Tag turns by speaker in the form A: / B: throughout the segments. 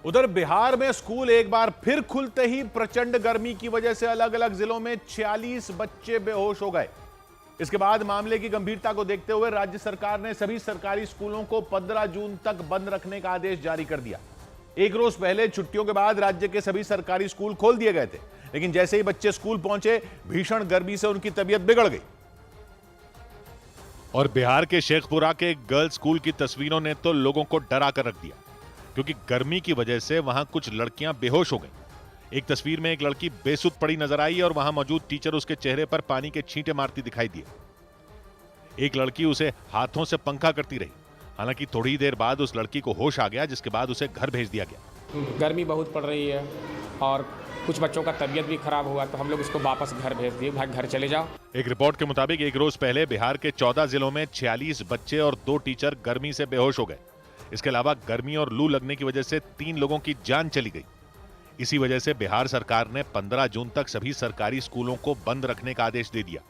A: उधर बिहार में स्कूल एक बार फिर खुलते ही प्रचंड गर्मी की वजह से अलग अलग जिलों में 46 बच्चे बेहोश हो गए। इसके बाद मामले की गंभीरता को देखते हुए राज्य सरकार ने सभी सरकारी स्कूलों को 15 जून तक बंद रखने का आदेश जारी कर दिया। एक रोज पहले छुट्टियों के बाद राज्य के सभी सरकारी स्कूल खोल दिए गए थे, लेकिन जैसे ही बच्चे स्कूल पहुंचे, भीषण गर्मी से उनकी तबीयत बिगड़ गई। और बिहार के शेखपुरा के गर्ल्स स्कूल की तस्वीरों ने तो लोगों को डरा कर रख दिया, क्योंकि गर्मी की वजह से वहां कुछ लड़कियां बेहोश हो गईं। एक तस्वीर में एक लड़की बेसुध पड़ी नजर आई और वहां मौजूद टीचर उसके चेहरे पर पानी के छींटे मारती दिखाई दिए। एक लड़की उसे हाथों से पंखा करती रही। हालांकि थोड़ी देर बाद उस लड़की को होश आ गया, जिसके बाद उसे घर भेज दिया गया।
B: गर्मी बहुत पड़ रही है और कुछ बच्चों का तबीयत भी खराब हुआ, तो हम लोग इसको वापस घर भेज दिए। भाई घर चले जाओ।
A: एक रिपोर्ट के मुताबिक एक रोज पहले बिहार के 14 जिलों में 46 बच्चे और 2 टीचर गर्मी से बेहोश हो गए। इसके अलावा गर्मी और लू लगने की वजह से 3 लोगों की जान चली गई। इसी वजह से बिहार सरकार ने 15 जून तक सभी सरकारी स्कूलों को बंद रखने का आदेश दे दिया।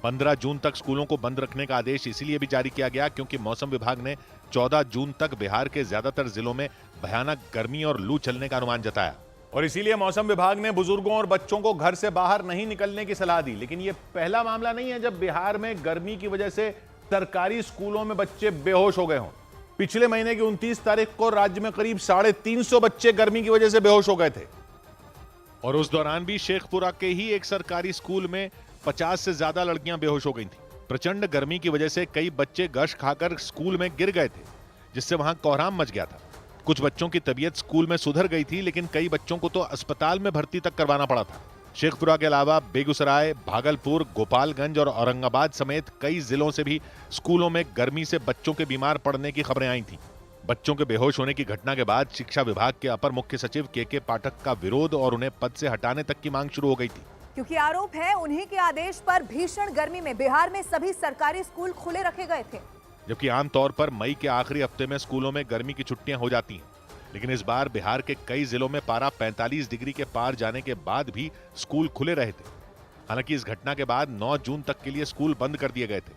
A: 15 जून तक स्कूलों को बंद रखने का आदेश इसीलिए भी जारी किया गया क्योंकि मौसम विभाग ने 14 जून तक बिहार के ज्यादातर जिलों में भयानक गर्मी और लू चलने का अनुमान जताया। और इसीलिए मौसम विभाग ने बुजुर्गों और बच्चों को घर से बाहर नहीं निकलने की सलाह दी। लेकिन यह पहला मामला नहीं है जब बिहार में गर्मी की वजह से सरकारी स्कूलों में बच्चे बेहोश हो गए हों। पिछले महीने की 29 तारीख को राज्य में करीब 350 बच्चे गर्मी की वजह से बेहोश हो गए थे। और उस दौरान भी शेखपुरा के ही एक सरकारी स्कूल में 50 से ज्यादा लड़कियां बेहोश हो गई थी। प्रचंड गर्मी की वजह से कई बच्चे गश खाकर स्कूल में गिर गए थे, जिससे वहां कोहराम मच गया था। कुछ बच्चों की तबीयत स्कूल में सुधर गई थी, लेकिन कई बच्चों को तो अस्पताल में भर्ती तक करवाना पड़ा था। शेखपुरा के अलावा बेगूसराय, भागलपुर, गोपालगंज और औरंगाबाद समेत कई जिलों से भी स्कूलों में गर्मी से बच्चों के बीमार पड़ने की खबरें आई थीं। बच्चों के बेहोश होने की घटना के बाद शिक्षा विभाग के अपर मुख्य सचिव के पाठक का विरोध और उन्हें पद से हटाने तक की मांग शुरू हो गई थी,
C: क्योंकि आरोप है उन्हीं के आदेश पर भीषण गर्मी में बिहार में सभी सरकारी स्कूल खुले रखे गए थे।
A: जबकि आमतौर पर मई के आखिरी हफ्ते में स्कूलों में गर्मी की छुट्टियां हो जाती हैं, लेकिन इस बार बिहार के कई जिलों में पारा 45 डिग्री के पार जाने के बाद भी स्कूल खुले रहे थे। हालांकि इस घटना के बाद 9 जून तक के लिए स्कूल बंद कर दिए गए थे,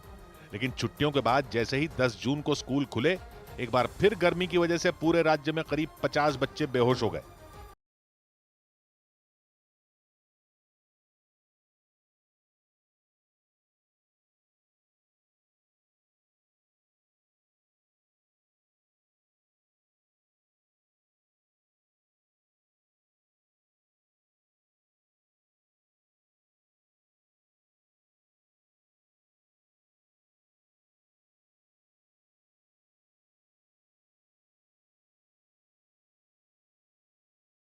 A: लेकिन छुट्टियों के बाद जैसे ही 10 जून को स्कूल खुले, एक बार फिर गर्मी की वजह से पूरे राज्य में करीब 50 बच्चे बेहोश हो गए।